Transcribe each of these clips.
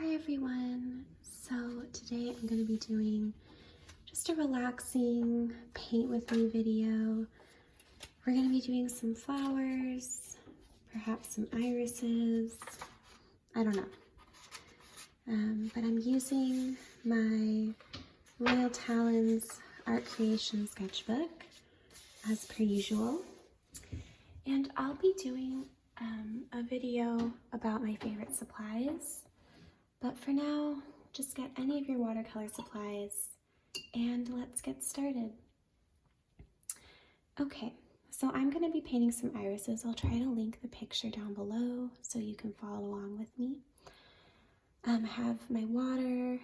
Hi everyone. So today I'm going to be doing just a relaxing paint with me video. We're going to be doing some flowers, perhaps some irises, I don't know. But I'm using my Royal Talons Art Creation sketchbook as per usual. And I'll be doing a video about my favorite supplies. But for now, just get any of your watercolor supplies and let's get started. Okay, so I'm going to be painting some irises. I'll try to link the picture down below so you can follow along with me. I have my water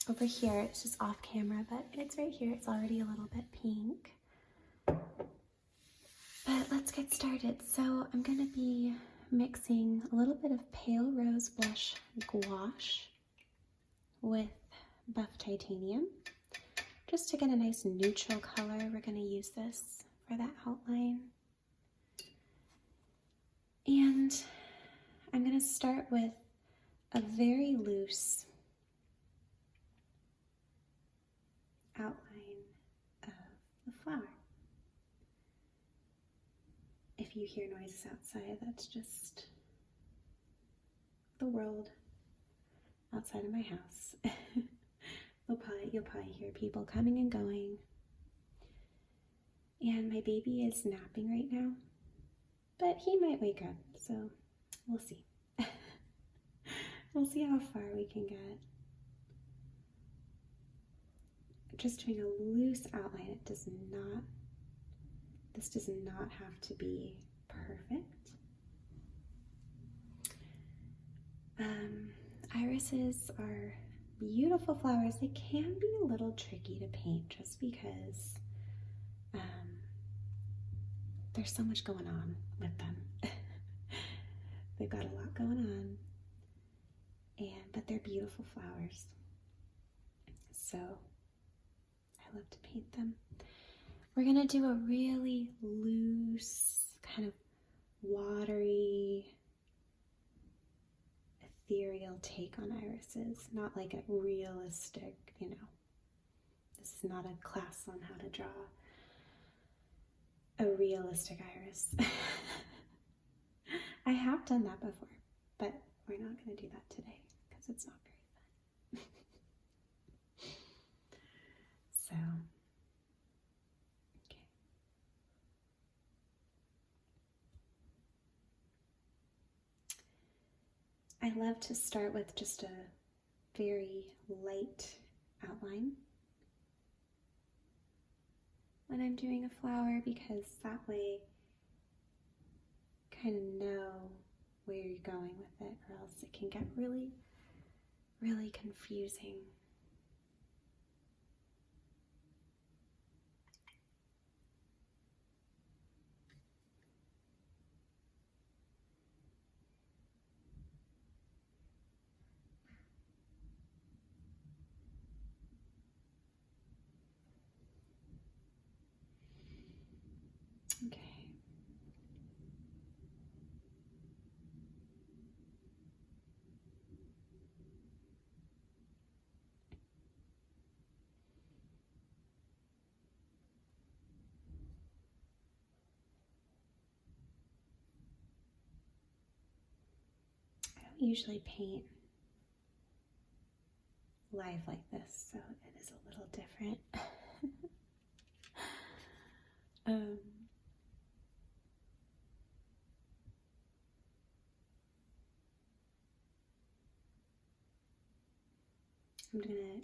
over here. It's just off camera, but it's right here. It's already a little bit pink. But let's get started. So I'm going to be mixing a little bit of pale rose blush gouache with buff titanium just to get a nice neutral color. We're going to use this for that outline. And I'm going to start with a very loose outline of the flower. If you hear noises outside, that's just the world outside of my house. You'll probably hear people coming and going. And my baby is napping right now, but he might wake up, so we'll see. We'll see how far we can get. Just doing a loose outline. This does not have to be perfect. Irises are beautiful flowers. They can be a little tricky to paint just because there's so much going on with them. They've got a lot going on, but they're beautiful flowers. So I love to paint them. We're gonna do a really loose, kind of watery, ethereal take on irises, not like a realistic, this is not a class on how to draw a realistic iris. I have done that before, but we're not going to do that today because it's not very fun. So, okay. I love to start with just a very light outline when I'm doing a flower, because that way you kind of know where you're going with it, or else it can get really, really confusing. Okay. I don't usually paint live like this, so it is a little different.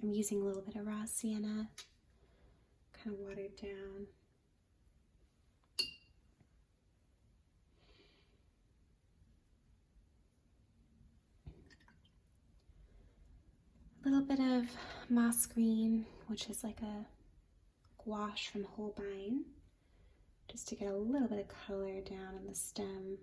I'm using a little bit of raw sienna, kind of watered down. A little bit of moss green, which is like a gouache from Holbein, just to get a little bit of color down in the stem.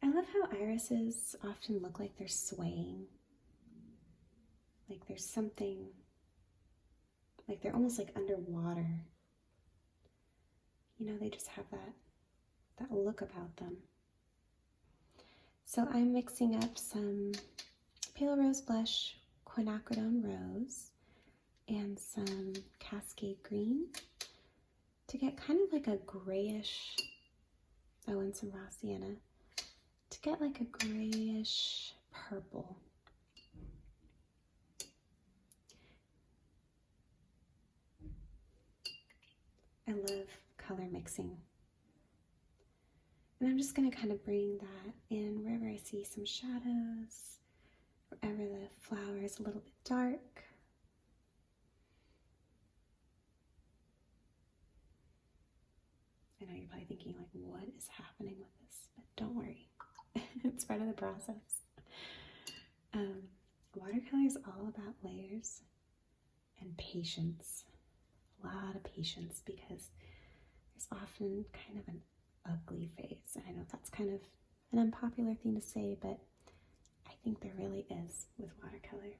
I love how irises often look like they're swaying. Like there's something, like they're almost like underwater. You know, they just have that look about them. So I'm mixing up some Pale Rose Blush, Quinacridone Rose, and some Cascade Green to get kind of like a grayish, oh, and some raw sienna, to get like a grayish purple. I love color mixing. And I'm just going to kind of bring that in wherever I see some shadows, wherever the flower is a little bit dark. I know you're probably thinking, like, what is happening with this? But don't worry. It's part of the process. Watercolor is all about layers and patience. A lot of patience, because there's often kind of an ugly phase. And I know that's kind of an unpopular thing to say, but I think there really is with watercolor.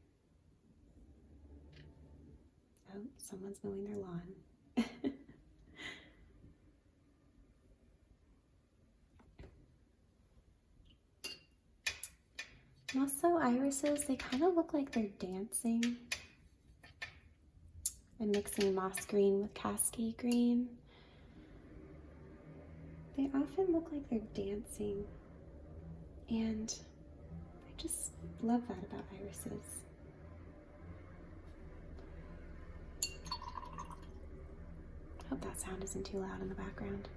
Oh, someone's mowing their lawn. Also, irises, they kind of look like they're dancing. I'm mixing moss green with Cascade green. They often look like they're dancing, and I just love that about irises. Hope that sound isn't too loud in the background.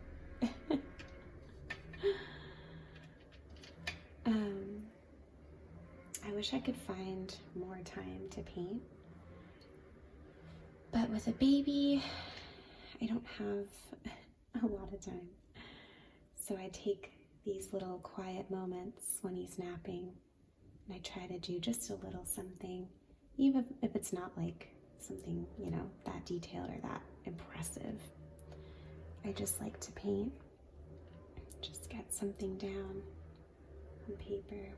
I wish I could find more time to paint, but with a baby, I don't have a lot of time. So I take these little quiet moments when he's napping, and I try to do just a little something, even if it's not like something, you know, that detailed or that impressive. I just like to paint, just get something down on paper.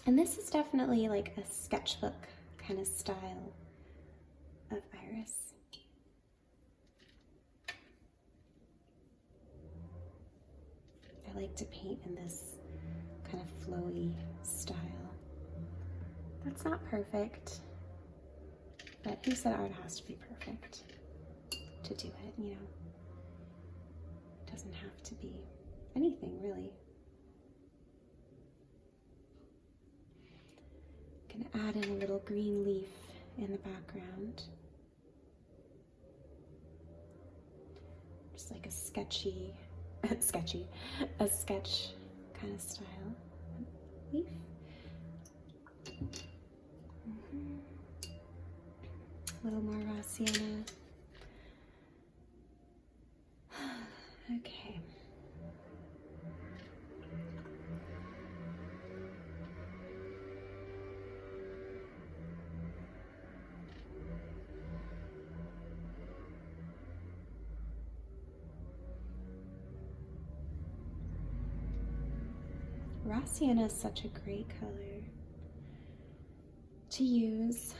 And this is definitely like a sketchbook kind of style of iris. I like to paint in this kind of flowy style. That's not perfect, but who said art has to be perfect to do it, you know? It doesn't have to be anything, really. Gonna add in a little green leaf in the background. Just like a sketch kind of style leaf. A little more raw sienna. Okay. Raw sienna is such a great color to use.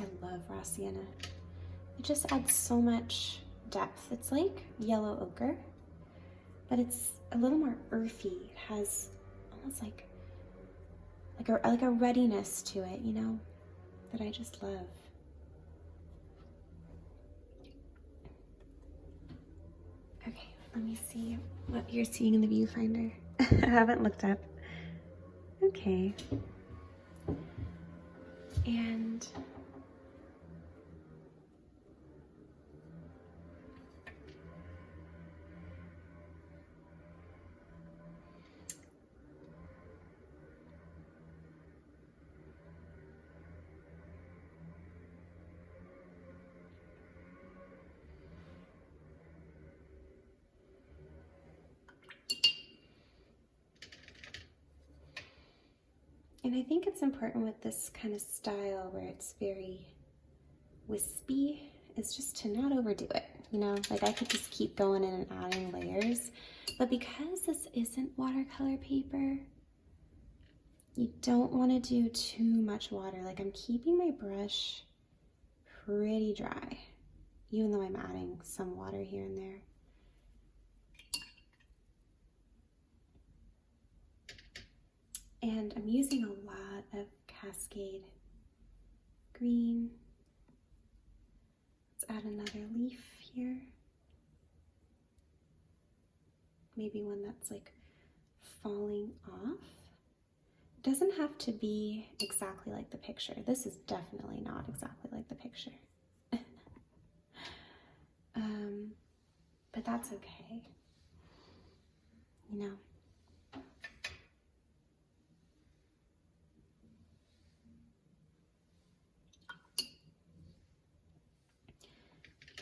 I love raw sienna. It just adds so much depth. It's like yellow ochre, but it's a little more earthy. It has almost like a ruddiness to it, you know, that I just love. Okay, let me see what you're seeing in the viewfinder. I haven't looked up. Okay. And I think it's important with this kind of style where it's very wispy is just to not overdo it. You know, like I could just keep going in and adding layers, but because this isn't watercolor paper, you don't want to do too much water. Like I'm keeping my brush pretty dry, even though I'm adding some water here and there. And I'm using a lot of Cascade green. Let's add another leaf here. Maybe one that's like falling off. It doesn't have to be exactly like the picture. This is definitely not exactly like the picture. But that's okay. You know.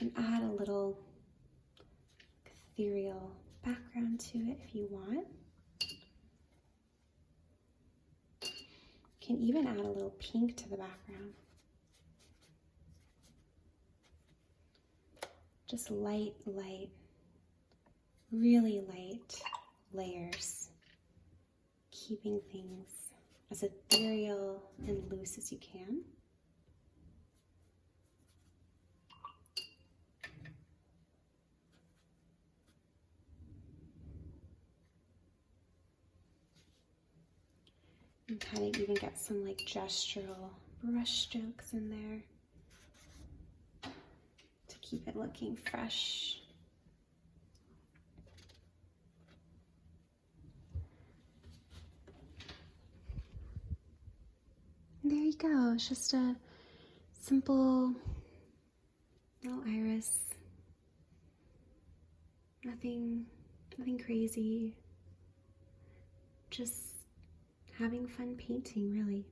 You can add a little ethereal background to it if you want. You can even add a little pink to the background. Just light, really light layers, keeping things as ethereal and loose as you can. And kind of even get some like gestural brush strokes in there to keep it looking fresh. And there you go. It's just a simple little iris. Nothing crazy. Just having fun painting, really.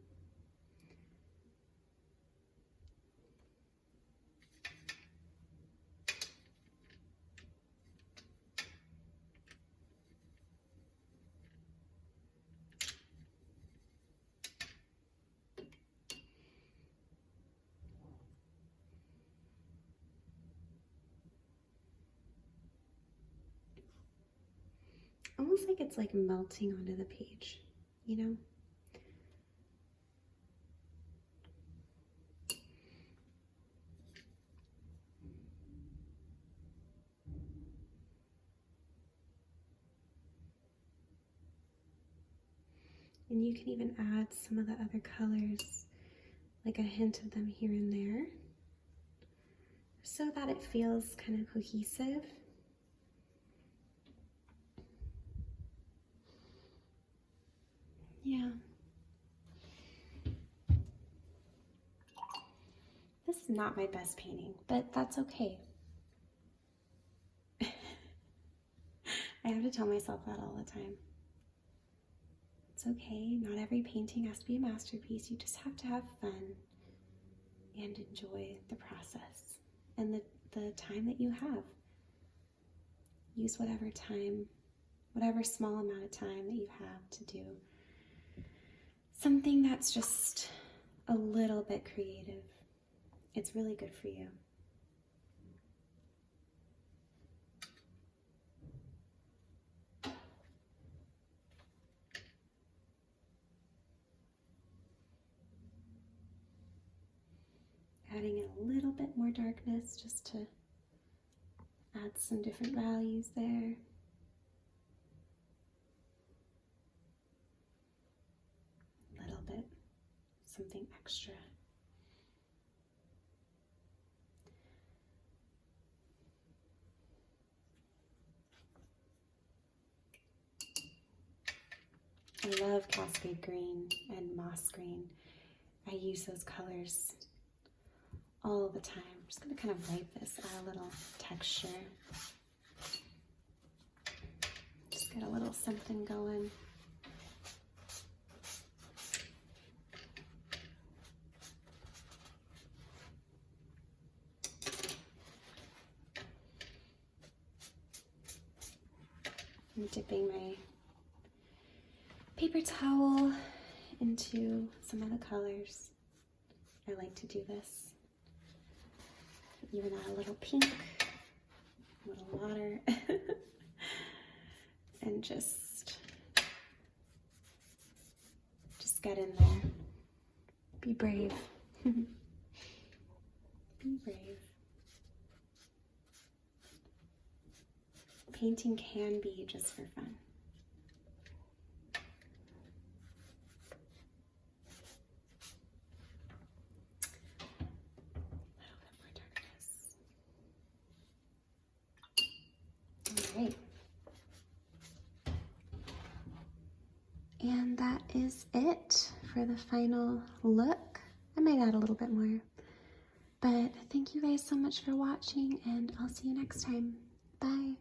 Almost like it's like melting onto the page, you know? And you can even add some of the other colors, like a hint of them here and there, so that it feels kind of cohesive. Yeah. This is not my best painting, but that's okay. I have to tell myself that all the time. It's okay, not every painting has to be a masterpiece. You just have to have fun and enjoy the process and the time that you have. Use whatever time, whatever small amount of time that you have to do something that's just a little bit creative. It's really good for you. Adding in a little bit more darkness just to add some different values there. A little bit, something extra. I love Cascade green and moss green. I use those colors all the time. I'm just going to kind of wipe this, add a little texture. Just get a little something going. I'm dipping my paper towel into some of the colors. I like to do this Even add a little pink, a little water, and just get in there. Be brave. Be brave. Painting can be just for fun. Alright. And that is it for the final look. I might add a little bit more. But thank you guys so much for watching, and I'll see you next time. Bye.